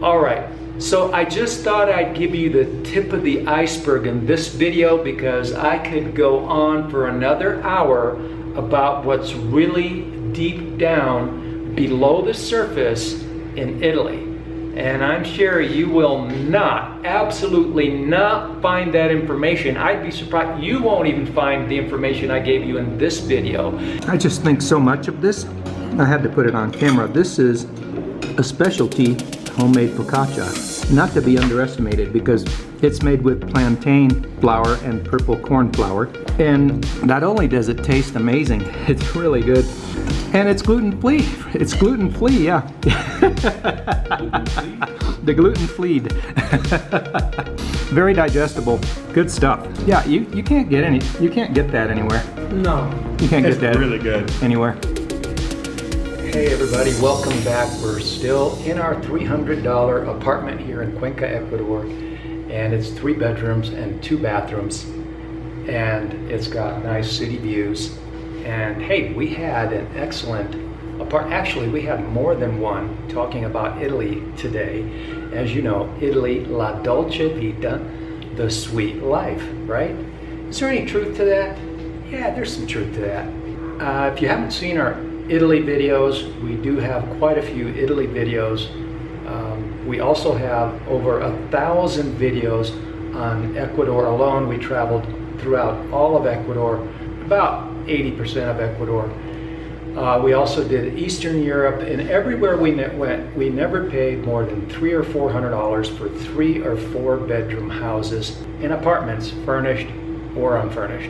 All right, so I just thought I'd give you the tip of the iceberg in this video because I could go on for another hour about what's really deep down below the surface in Italy. And I'm sure you will not, absolutely not find that information. I'd be surprised, you won't even find the information I gave you in this video. I just think so much of this, I had to put it on camera. This is a specialty homemade focaccia, not to be underestimated because it's made with plantain flour and purple corn flour. And not only does it taste amazing, it's really good. And it's gluten-free. It's gluten-free, yeah. The gluten-fleed. Very digestible. Good stuff. Yeah, you can't get that anywhere. No. You can't get that really good anywhere. Hey everybody, welcome back. We're still in our $300 apartment here in Cuenca, Ecuador. And it's 3 bedrooms and 2 bathrooms. And it's got nice city views. And hey, we had an excellent actually we had more than one talking about Italy today. As you know, Italy, la dolce vita, the sweet life, right? Is there any truth to that? Yeah, there's some truth to that. If you haven't seen our Italy videos, we do have quite a few Italy videos. We also have over 1,000 videos on Ecuador alone. We traveled throughout all of Ecuador, about 80% of Ecuador. We also did Eastern Europe, and everywhere we went, we never paid more than $300 or $400 for 3 or 4 bedroom houses in apartments, furnished or unfurnished.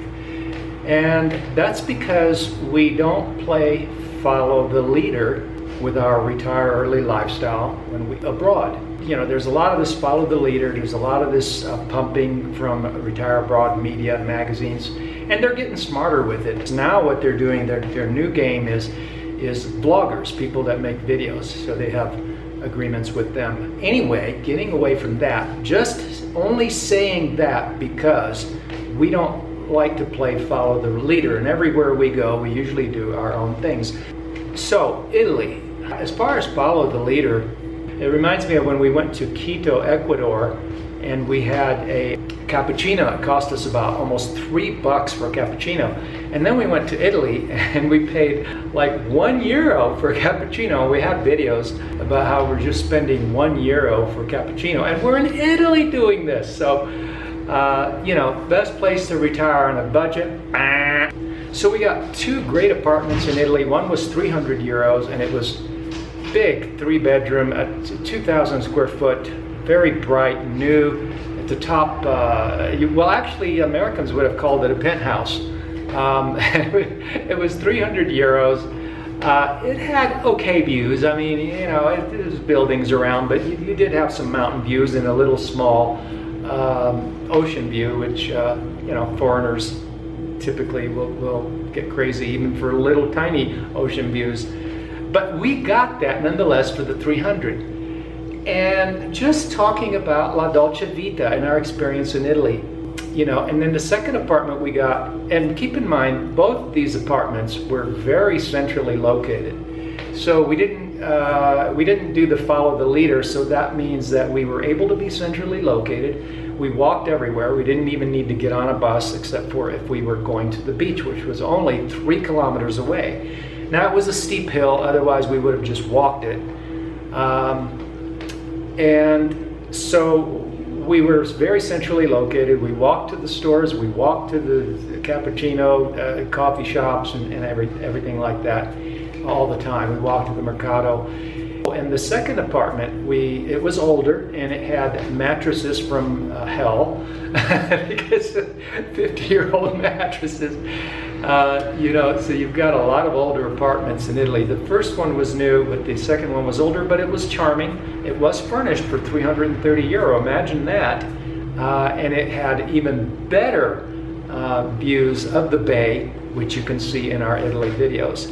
And that's because we don't play follow the leader with our retire early lifestyle when we abroad. You know, there's a lot of this follow the leader, there's a lot of this pumping from retire abroad media and magazines, and they're getting smarter with it. Now what they're doing, their new game is bloggers, people that make videos, so they have agreements with them. Anyway, getting away from that, just only saying that because we don't like to play follow the leader, and everywhere we go, we usually do our own things. So, Italy, as far as follow the leader, it reminds me of when we went to Quito, Ecuador, and we had a cappuccino. It cost us about almost $3 for a cappuccino. And then we went to Italy and we paid like €1 for a cappuccino. We had videos about how we're just spending €1 for a cappuccino. And we're in Italy doing this. So, you know, best place to retire on a budget. So we got 2 great apartments in Italy. One was €300 and it was big, 3 bedroom, 2,000 square foot, very bright, new. At the top, well actually Americans would have called it a penthouse. It was €300. It had okay views. I mean, you know, there's buildings around, but you did have some mountain views and a little small ocean view, which, you know, foreigners typically will get crazy even for little tiny ocean views. But we got that nonetheless for the 300. And just talking about La Dolce Vita and our experience in Italy, you know, and then the second apartment we got, and keep in mind, both these apartments were very centrally located. So we didn't do the follow the leader, so that means that we were able to be centrally located. We walked everywhere. We didn't even need to get on a bus except for if we were going to the beach, which was only 3 kilometers away. Now it was a steep hill, otherwise we would have just walked it. And so we were very centrally located. We walked to the stores, we walked to the cappuccino coffee shops and everything like that all the time. We walked to the mercado. And the second apartment, it was older and it had mattresses from hell because 50-year-old mattresses. You know, so you've got a lot of older apartments in Italy. The first one was new, but the second one was older, but it was charming. It was furnished for €330, imagine that. And it had even better views of the bay, which you can see in our Italy videos.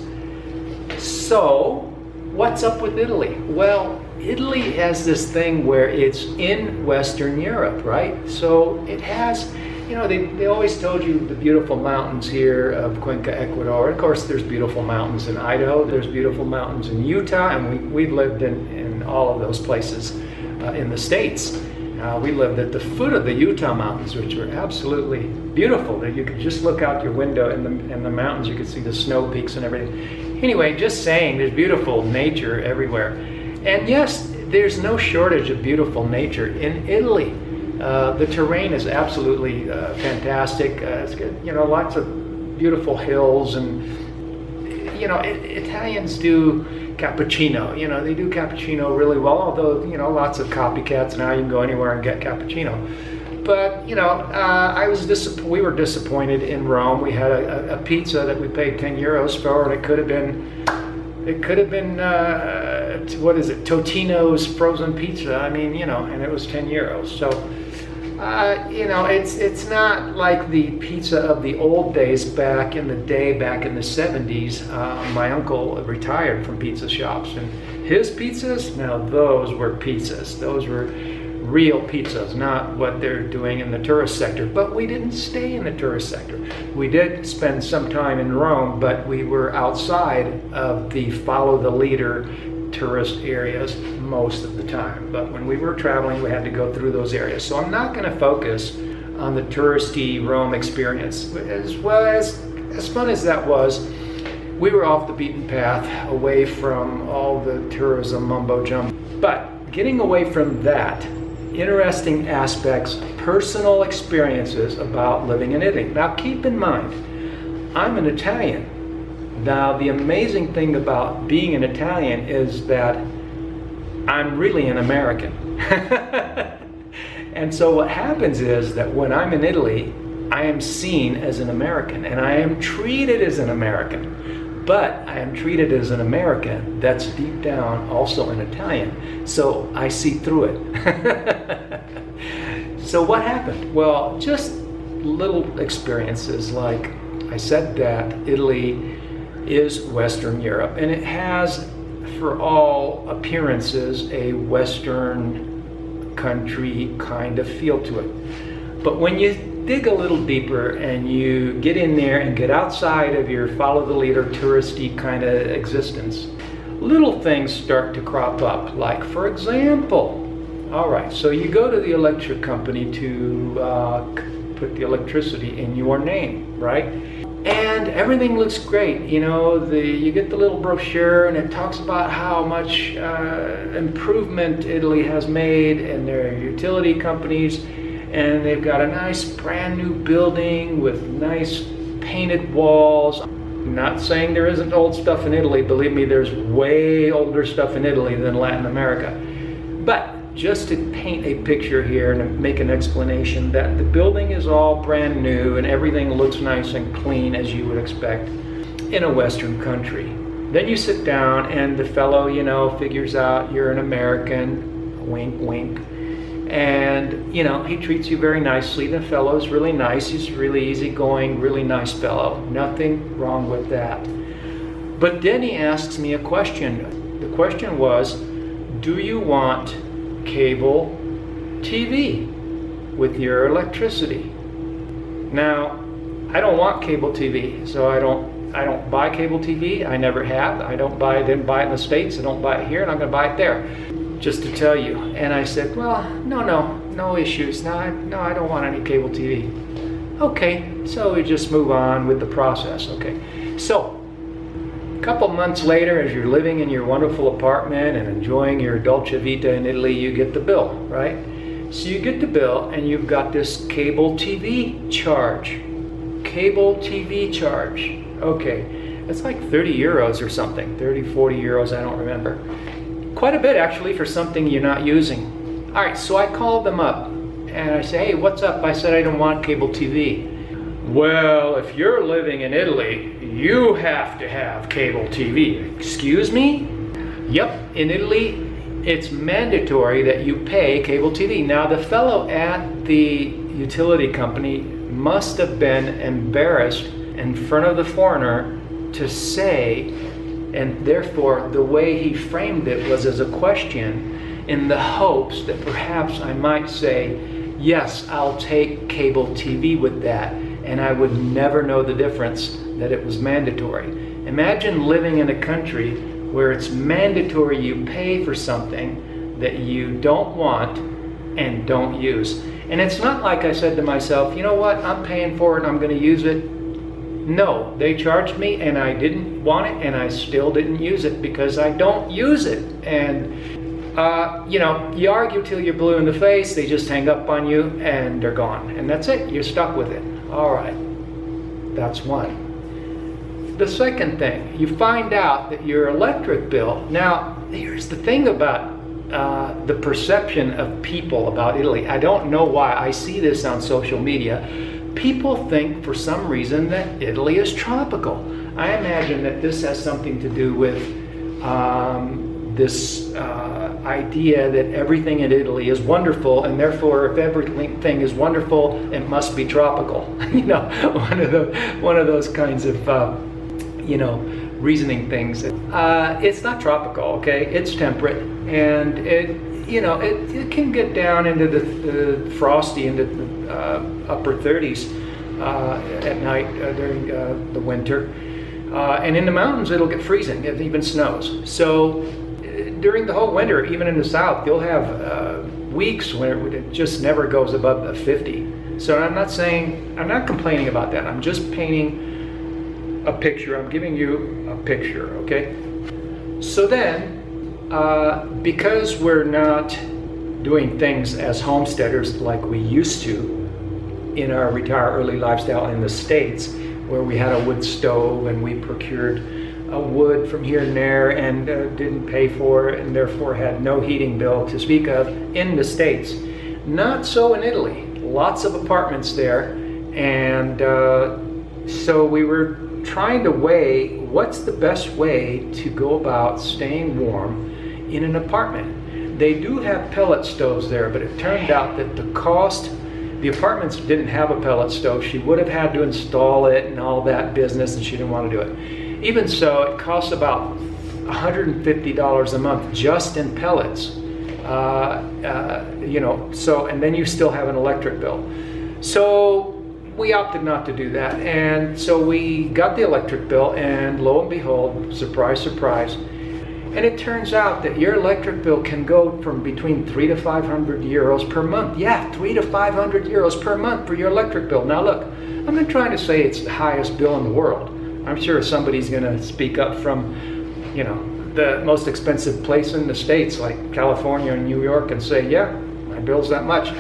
So, what's up with Italy? Well, Italy has this thing where it's in Western Europe, right? So it has, you know, they always told you the beautiful mountains here of Cuenca, Ecuador. Of course, there's beautiful mountains in Idaho, there's beautiful mountains in Utah, and we've lived in all of those places. in the States. We lived at the foot of the Utah mountains, which were absolutely beautiful. You could just look out your window in the mountains, you could see the snow peaks and everything. Anyway, just saying, there's beautiful nature everywhere. And yes, there's no shortage of beautiful nature in Italy. The terrain is absolutely fantastic. It's good, lots of beautiful hills, and Italians do cappuccino. They do cappuccino really well, although lots of copycats now. You can go anywhere and get cappuccino. But we were disappointed in Rome. We had a pizza that we paid 10 euros for, and it could have been what is it, Totino's frozen pizza. I mean, and it was 10 euros. So it's not like the pizza of the old days back in the 70s. My uncle retired from pizza shops, and his pizzas, now those were pizzas. Those were real pizzas, not what they're doing in the tourist sector. But we didn't stay in the tourist sector. We did spend some time in Rome, but we were outside of the follow the leader tourist areas most of the time. But when we were traveling, we had to go through those areas. So I'm not going to focus on the touristy Rome experience. As fun as that was, we were off the beaten path, away from all the tourism mumbo jumbo. But getting away from that, interesting aspects, personal experiences about living in Italy. Now keep in mind, I'm an Italian. Now, the amazing thing about being an Italian is that I'm really an American. And so what happens is that when I'm in Italy, I am seen as an American, and I am treated as an American. But I am treated as an American that's deep down also an Italian. So I see through it. So what happened? Well, just little experiences. Like I said, that Italy is Western Europe, and it has, for all appearances, a Western country kind of feel to it. But when you dig a little deeper and you get in there and get outside of your follow the leader touristy kind of existence, little things start to crop up. Like, for example, all right, so you go to the electric company to put the electricity in your name, right? And everything looks great. You get the little brochure, and it talks about how much improvement Italy has made in their utility companies, and they've got a nice brand new building with nice painted walls. I'm not saying there isn't old stuff in Italy. Believe me, there's way older stuff in Italy than Latin America. But just to paint a picture here and make an explanation that the building is all brand new and everything looks nice and clean as you would expect in a Western country. Then you sit down and the fellow, figures out you're an American, wink, wink, and, he treats you very nicely. The fellow's really nice. He's really easygoing, really nice fellow. Nothing wrong with that. But then he asks me a question. The question was, do you want cable TV with your electricity? Now, I don't want cable TV, so I don't buy cable TV. I never have. Didn't buy it in the States. I don't buy it here, and I'm going to buy it there, just to tell you. And I said, well, no issues. No, I don't want any cable TV. Okay, so we just move on with the process. Okay, so a couple months later, as you're living in your wonderful apartment and enjoying your dolce vita in Italy, you get the bill, right? So you get the bill and you've got this cable TV charge. Cable TV charge. Okay, it's like 30 euros or something, 30, 40 euros, I don't remember. Quite a bit actually for something you're not using. All right, so I called them up and I say, hey, what's up? I said I don't want cable TV. Well, if you're living in Italy, you have to have cable TV. Excuse me? Yep, in Italy, it's mandatory that you pay cable TV. Now, the fellow at the utility company must have been embarrassed in front of the foreigner to say, and therefore the way he framed it was as a question, in the hopes that perhaps I might say, yes, I'll take cable TV with that, and I would never know the difference that it was mandatory. Imagine living in a country where it's mandatory you pay for something that you don't want and don't use. And it's not like I said to myself, you know what, I'm paying for it, I'm going to use it. No, they charged me and I didn't want it, and I still didn't use it because I don't use it. And you know, you argue till you're blue in the face, they just hang up on you and they're gone. And that's it, you're stuck with it. All right, that's one. The second thing, you find out that your electric bill, now here's the thing about the perception of people about Italy. I don't know why, I see this on social media. People think for some reason that Italy is tropical. I imagine that this has something to do with this idea that everything in Italy is wonderful, and therefore if everything is wonderful, it must be tropical. You know, one of those kinds of you know, reasoning things. It's not tropical, okay? It's temperate, and it can get down into the frosty, into the upper 30s at night during the winter. And in the mountains, it'll get freezing. It even snows. So during the whole winter, even in the south, you'll have weeks where it just never goes above 50. So I'm not complaining about that. I'm just painting a picture. I'm giving you a picture, okay? So then, because we're not doing things as homesteaders like we used to in our retire early lifestyle in the States, where we had a wood stove and we procured wood from here and there and didn't pay for it, and therefore had no heating bill to speak of in the States. Not so in Italy. Lots of apartments there, and so we were trying to weigh what's the best way to go about staying warm in an apartment. They do have pellet stoves there, but it turned out that the apartments didn't have a pellet stove. She would have had to install it and all that business, and she didn't want to do it. Even so, it costs about $150 a month just in pellets. You know, so, and then you still have an electric bill. So we opted not to do that. And so we got the electric bill, and lo and behold, surprise, surprise. And it turns out that your electric bill can go from between 300 to 500 euros per month. Yeah, 300 to 500 euros per month for your electric bill. Now look, I'm not trying to say it's the highest bill in the world. I'm sure somebody's going to speak up from, you know, the most expensive place in the States like California and New York and say, yeah, my bill's that much.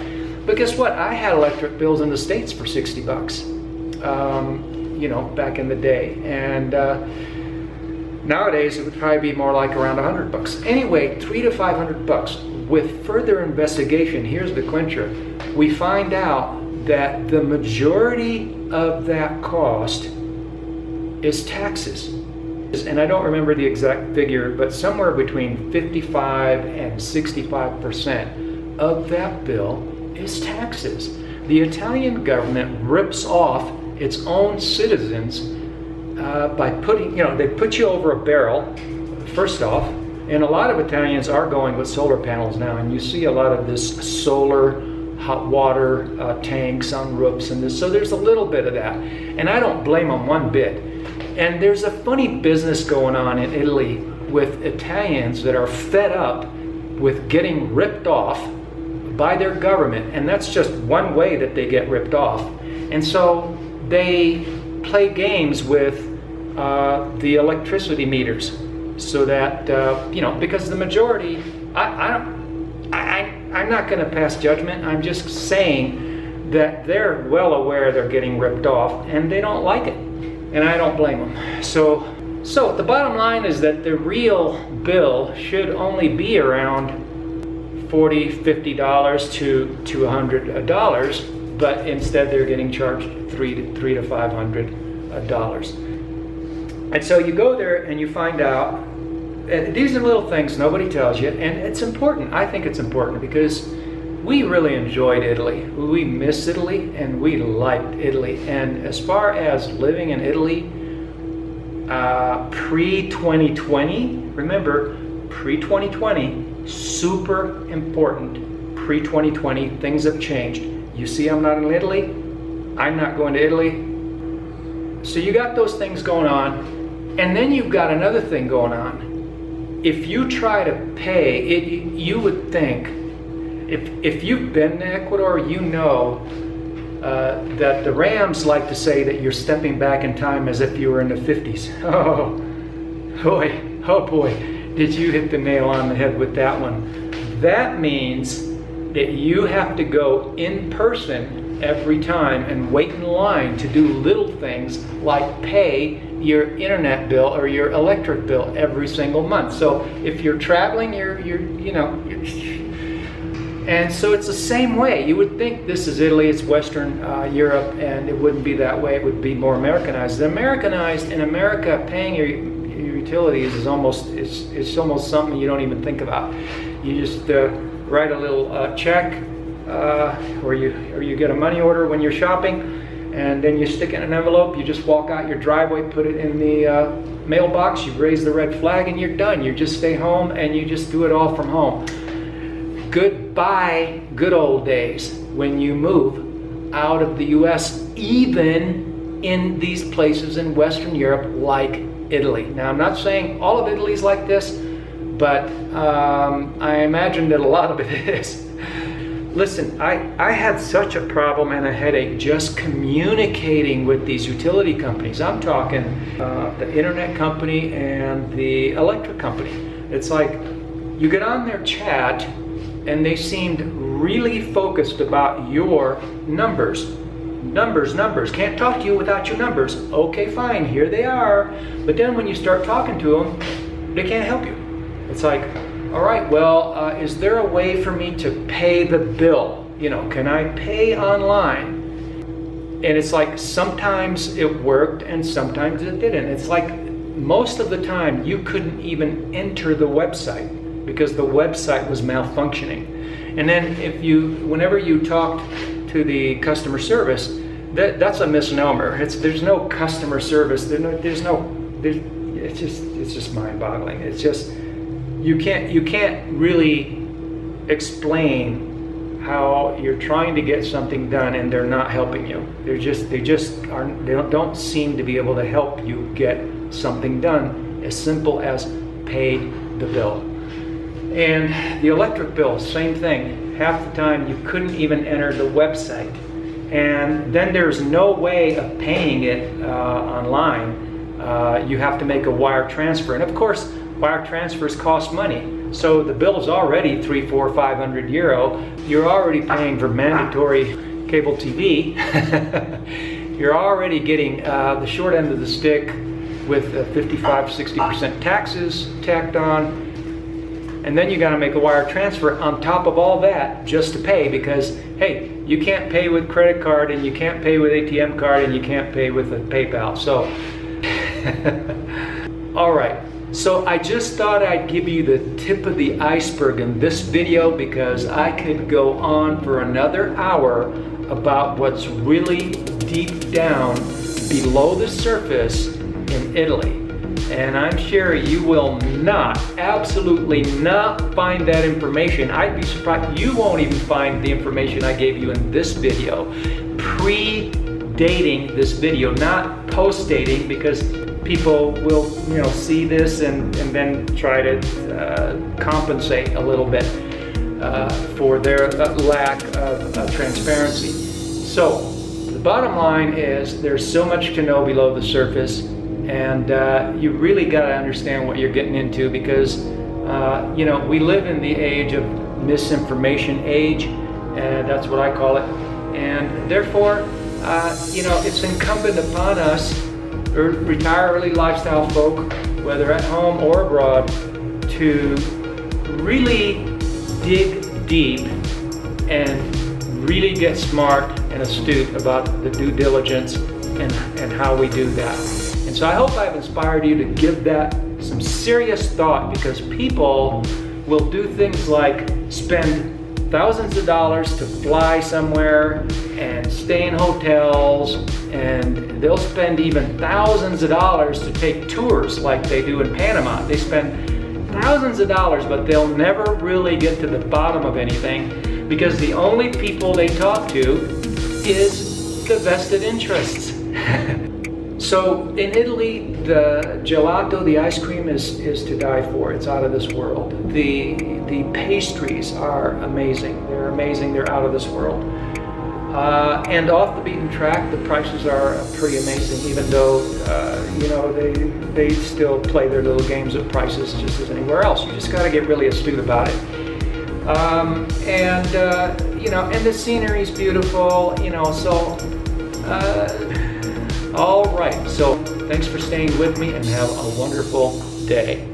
But guess what? I had electric bills in the States for 60 bucks, you know, back in the day. And nowadays it would probably be more like around 100 bucks. Anyway, 300 to 500 bucks. With further investigation, here's the clincher. We find out that the majority of that cost is taxes. And I don't remember the exact figure, but somewhere between 55 and 65% of that bill is taxes. The Italian government rips off its own citizens by putting, you know, they put you over a barrel, first off, and a lot of Italians are going with solar panels now, and you see a lot of this solar hot water tanks on roofs and this, so there's a little bit of that, and I don't blame them one bit. And there's a funny business going on in Italy with Italians that are fed up with getting ripped off by their government, and that's just one way that they get ripped off. And so they play games with the electricity meters, so that you know, because the majority, I'm not going to pass judgment. I'm just saying that they're well aware they're getting ripped off, and they don't like it, and I don't blame them. So the bottom line is that the real bill should only be around $40, $50 to $100, but instead they're getting charged $300 to $500. And so you go there and you find out, and these are little things nobody tells you, and it's important. I think it's important because we really enjoyed Italy. We miss Italy, and we liked Italy. And as far as living in Italy, pre-2020, remember, pre-2020, super important. Pre-2020, things have changed. You see, I'm not in Italy. I'm not going to Italy. So you got those things going on, and then you've got another thing going on. if you try to pay it, you would think, if you've been to Ecuador, you know that the Rams like to say that you're stepping back in time as if you were in the 50s. Oh boy, did you hit the nail on the head with that one. That means that you have to go in person every time and wait in line to do little things like pay your internet bill or your electric bill every single month. So if you're traveling, and so it's the same way. You would think this is Italy, it's Western Europe, and it wouldn't be that way. It would be more Americanized. Americanized in America, paying your utilities is almost something you don't even think about. You just write a little check, or you get a money order when you're shopping, and then you stick it in an envelope. You just walk out your driveway, put it in the mailbox. You raise the red flag, and you're done. You just stay home, and you just do it all from home. Goodbye, good old days when you move out of the U.S., even in these places in Western Europe like Italy. Now, I'm not saying all of Italy's like this, but I imagine that a lot of it is. Listen, I had such a problem and a headache just communicating with these utility companies. I'm talking the internet company and the electric company. It's like you get on their chat and they seemed really focused about your numbers. Numbers. Can't talk to you without your numbers. Okay, fine, here they are. But then when you start talking to them, they can't help you. It's like, all right, well, is there a way for me to pay the bill? Can I pay online? And it's like sometimes it worked and sometimes it didn't. It's like most of the time you couldn't even enter the website because the website was malfunctioning. And then whenever you talked to the customer service, that's a misnomer. There's no customer service. It's just mind-boggling. It's just you can't really explain how you're trying to get something done and they're not helping you. They don't seem to be able to help you get something done as simple as pay the bill. And the electric bill, same thing. Half the time you couldn't even enter the website. And then there's no way of paying it online. You have to make a wire transfer. And of course, wire transfers cost money. So the bill is already 300, 400, 500 euro. You're already paying for mandatory cable TV. You're already getting the short end of the stick with 55, 60% taxes tacked on. And then you got to make a wire transfer on top of all that just to pay because, hey, you can't pay with credit card and you can't pay with ATM card and you can't pay with a PayPal. So, all right. So I just thought I'd give you the tip of the iceberg in this video because I could go on for another hour about what's really deep down below the surface in Italy. And I'm sure you will absolutely not find that information. I'd be surprised you won't even find the information I gave you in this video. Pre-dating this video, not post-dating, because people will see this and then try to compensate a little bit for their lack of transparency. So the bottom line is there's so much to know below the surface. And you really got to understand what you're getting into because, we live in the age of misinformation age, and that's what I call it. And therefore, it's incumbent upon us, retired early lifestyle folk, whether at home or abroad, to really dig deep and really get smart and astute about the due diligence and how we do that. And so I hope I've inspired you to give that some serious thought because people will do things like spend thousands of dollars to fly somewhere and stay in hotels, and they'll spend even thousands of dollars to take tours like they do in Panama. They spend thousands of dollars, but they'll never really get to the bottom of anything because the only people they talk to is the vested interests. So in Italy, the gelato, the ice cream is to die for. It's out of this world. The pastries are amazing. They're amazing. They're out of this world. And off the beaten track, the prices are pretty amazing, even though, you know, they still play their little games with prices just as anywhere else. You just got to get really astute about it. You know, and the scenery is beautiful, you know, so, all right. So thanks for staying with me and have a wonderful day.